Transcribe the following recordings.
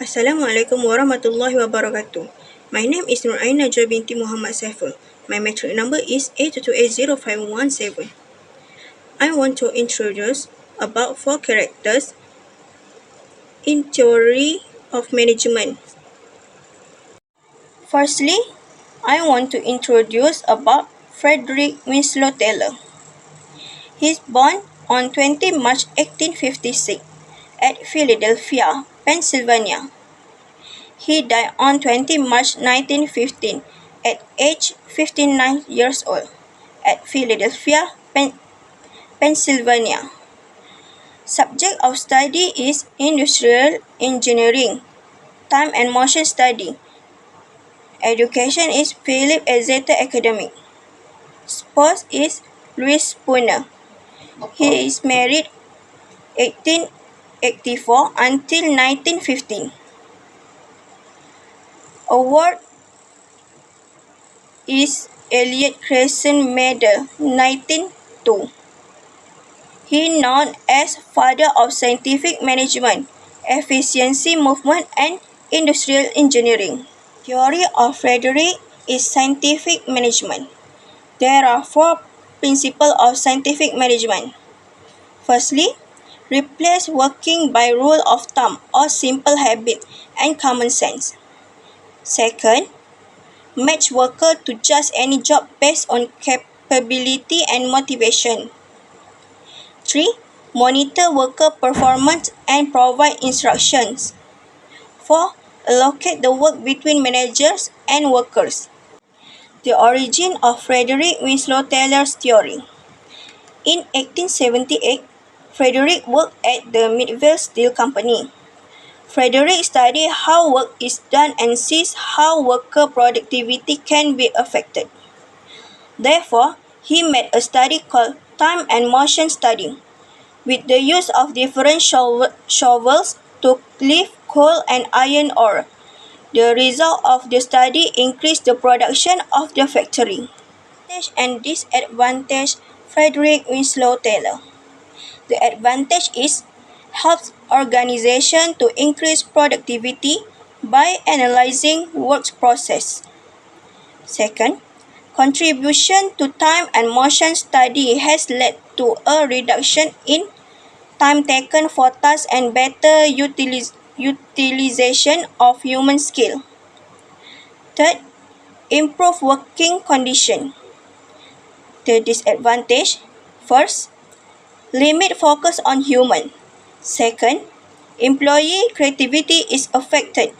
Assalamualaikum warahmatullahi wabarakatuh. My name is Nurain Najwa binti Muhammad SAIFUL. My metric number is A2280517. I want to introduce about 4 characters in theory of management. Firstly, I want to introduce about Frederick Winslow Taylor. He is born on 20 March 1856 at Philadelphia, Pennsylvania. He died on 20 March 1915 at age 59 years old at Philadelphia, Pennsylvania. Subject of study is industrial engineering, time and motion study. Education is Philip Exeter Academic. Spouse is Louis Spooner. He is married 1884 until 1915. Award is Elliott Crescent Medal 1902. He known as father of scientific management, efficiency movement and industrial engineering. Theory of Frederick is scientific management. There are 4 principles of scientific management. Firstly, replace working by rule of thumb or simple habit and common sense. Second, match worker to just any job based on capability and motivation. 3. Monitor worker performance and provide instructions. 4. Allocate the work between managers and workers. The origin of Frederick Winslow Taylor's theory. In 1878, Frederick worked at the Midvale Steel Company. Frederick studied how work is done and sees how worker productivity can be affected. Therefore, he made a study called time and motion study, with the use of different shovels to lift coal and iron ore. The result of the study increased the production of the factory. Advantage and disadvantage Frederick Winslow Taylor. The advantage is helps organization to increase productivity by analyzing work process. Second, contribution to time and motion study has led to a reduction in time taken for tasks and better utilization of human skill. Third, improve working condition. The disadvantage: first, limit focus on human. Second, employee creativity is affected.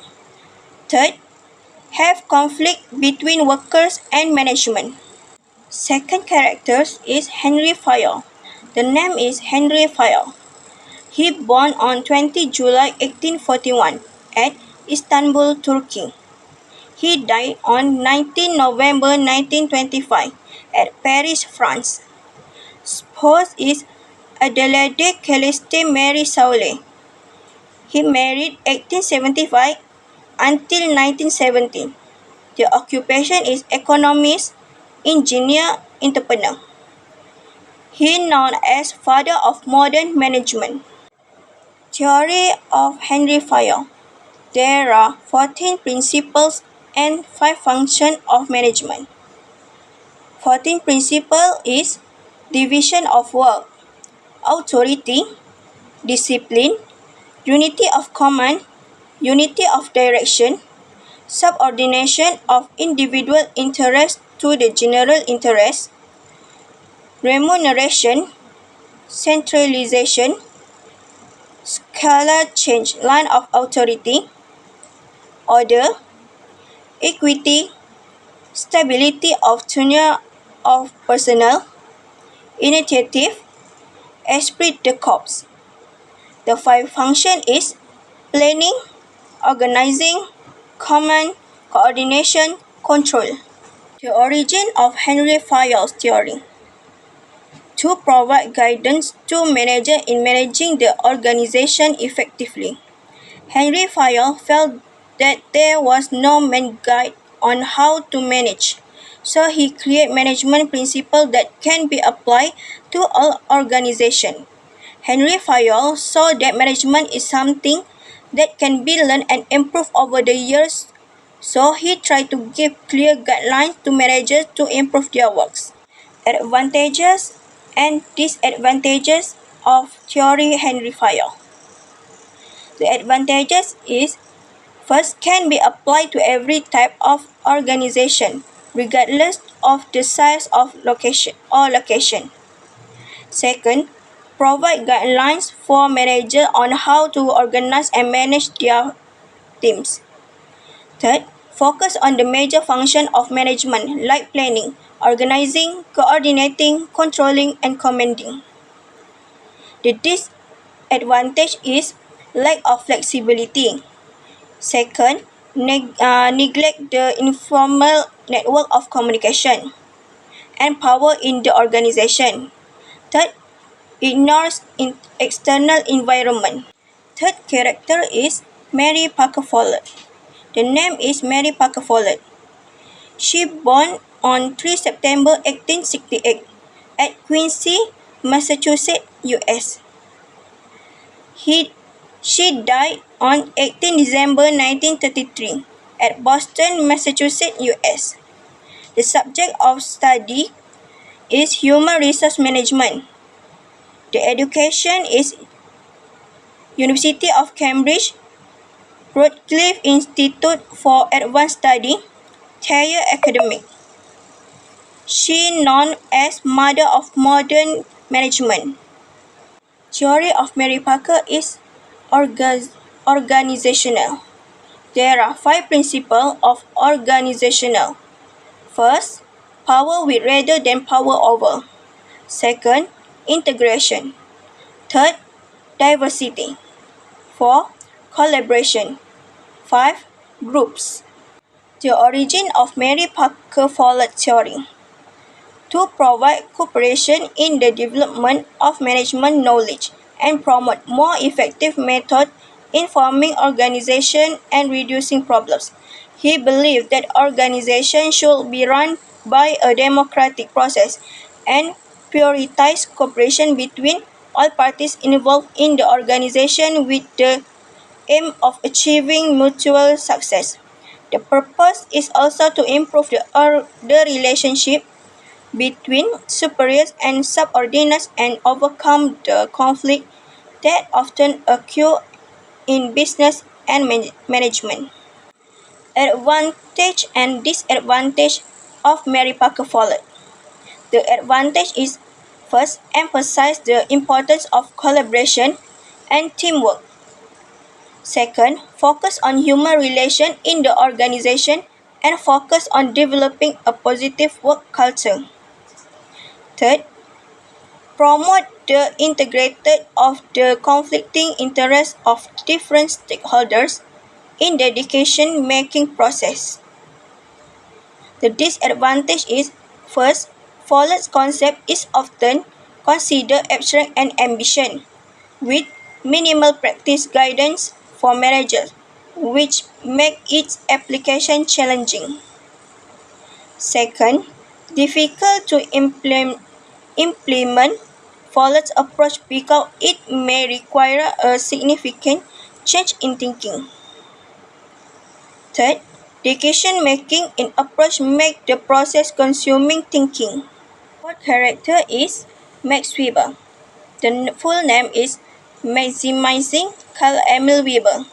Third, have conflict between workers and management. Second character is Henry Fayol. The name is Henry Fayol. He born on 20 July 1841 at Istanbul, Turkey. He died on 19 November 1925 at Paris, France. Spouse is Adelaide Celeste Mary Saule. He married 1875 until 1917. The occupation is economist, engineer, entrepreneur. He is known as father of modern management. Theory of Henry Fayol. There are 14 principles and 5 functions of management. 14 principle is division of work, authority, discipline, unity of command, unity of direction, subordination of individual interest to the general interest, remuneration, centralization, scalar change, line of authority, order, equity, stability of tenure of personnel, initiative, esprit de corps. The 5 function is planning, organizing, command, coordination, control. The origin of Henry Fayol's theory. To provide guidance to manager in managing the organization effectively. Henry Fayol felt that there was no main guide on how to manage, so he created management principles that can be applied to all organizations. Henry Fayol saw that management is something that can be learned and improved over the years, so he tried to give clear guidelines to managers to improve their works. Advantages and disadvantages of theory Henry Fire. The advantages is first can be applied to every type of organization, regardless of the size of location. Second, provide guidelines for managers on how to organize and manage their teams. Third, focus on the major function of management like planning, organizing, coordinating, controlling, and commanding. The disadvantage is lack of flexibility. Second, neglect the informal network of communication and power in the organization. Third, ignores external environment. Third character is Mary Parker Follett. The name is Mary Parker Follett. She born on 3 September 1868 at Quincy, Massachusetts, US. She died on 18 December 1933 at Boston, Massachusetts, US. The subject of study is human resource management. The education is University of Cambridge, Routledge Institute for Advanced Study, Thayer Academic. She known as Mother of Modern Management. Theory of Mary Parker is organizational. There are 5 principles of organizational. First, power with rather than power over. Second, integration. Third, diversity. 4. Collaboration. 5. Groups. The origin of Mary Parker Follett theory. To provide cooperation in the development of management knowledge and promote more effective methods in forming organization and reducing problems. He believed that organization should be run by a democratic process and prioritize cooperation between all parties involved in the organization with the aim of achieving mutual success. The purpose is also to improve the relationship between superiors and subordinates and overcome the conflict that often occur in business and management. Advantage and disadvantage of Mary Parker Follett. The advantage is first, emphasize the importance of collaboration and teamwork. Second, focus on human relations in the organization and focus on developing a positive work culture. Third, promote the integrated of the conflicting interests of different stakeholders in the decision-making process. The disadvantage is, first, Follett's concept is often considered abstract and ambitious, with minimal practice guidance for managers, which make its application challenging. Second, difficult to implement Follett's approach because it may require a significant change in thinking. Third, decision-making in approach make the process consuming thinking. Fourth character is Max Weber. The full name is Maximizing Carl Emil Weber.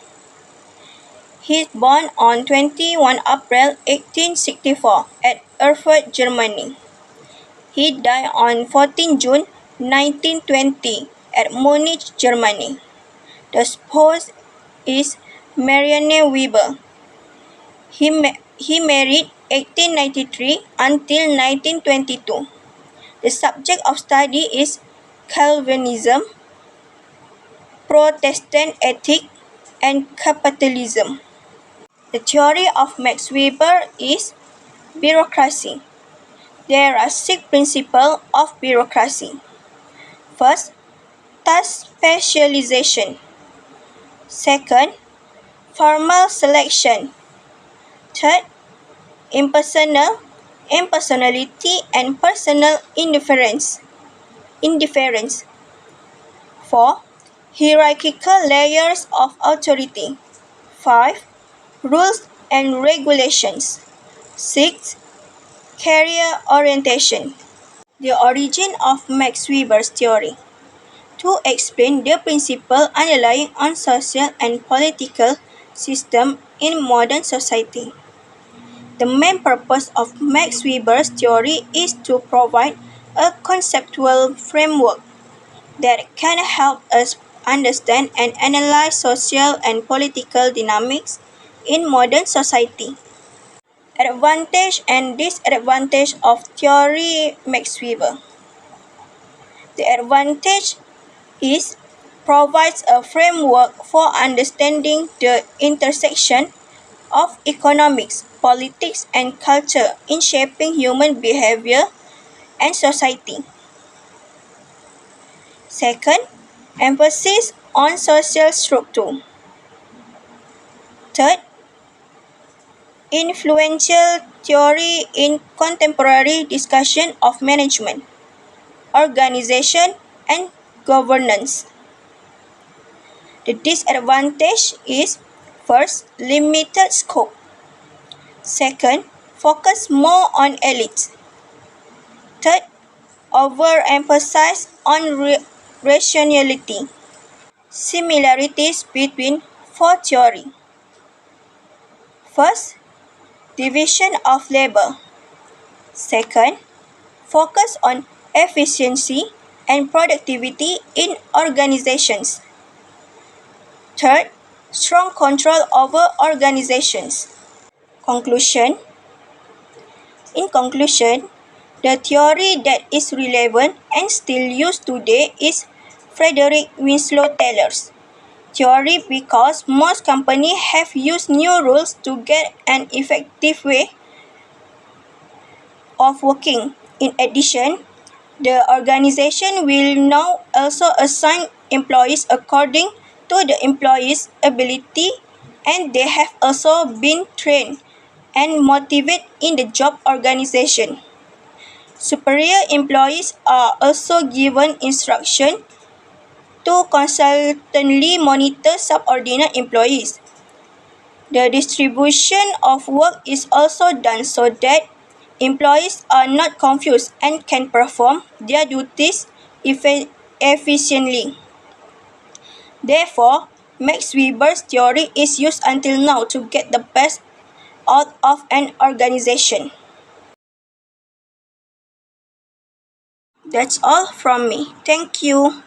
He is born on 21 April 1864 at Erfurt, Germany. He died on 14 June 1920 at Munich, Germany. The spouse is Marianne Weber. He married 1893 until 1922. The subject of study is Calvinism, Protestant ethics, and capitalism. The theory of Max Weber is bureaucracy. There are 6 principles of bureaucracy. First, task specialization. Second, formal selection. Third, impersonality and personal indifference. 4. Hierarchical layers of authority. 5. Rules and regulations. 6. Career orientation. The origin of Max Weber's theory. To explain the principle underlying on social and political system in modern society. The main purpose of Max Weber's theory is to provide a conceptual framework that can help us understand and analyze social and political dynamics in modern society. Advantage and disadvantage of theory Max Weber. The advantage is provides a framework for understanding the intersection of economics, politics, and culture in shaping human behavior and society. Second, emphasis on social structure. Third, influential theory in contemporary discussion of management, organization, and governance. The disadvantage is first, limited scope. Second, focus more on elites. Third, overemphasize on rationality. Similarities between four theory. First, division of labor. Second, focus on efficiency and productivity in organizations. Third, strong control over organizations. Conclusion. In conclusion, the theory that is relevant and still used today is Frederick Winslow Taylor's theory because most companies have used new rules to get an effective way of working. In addition, the organization will now also assign employees according to the employee's ability, and they have also been trained and motivated in the job organization. Superior employees are also given instruction to constantly monitor subordinate employees. The distribution of work is also done so that employees are not confused and can perform their duties efficiently. Therefore, Max Weber's theory is used until now to get the best out of an organization. That's all from me. Thank you.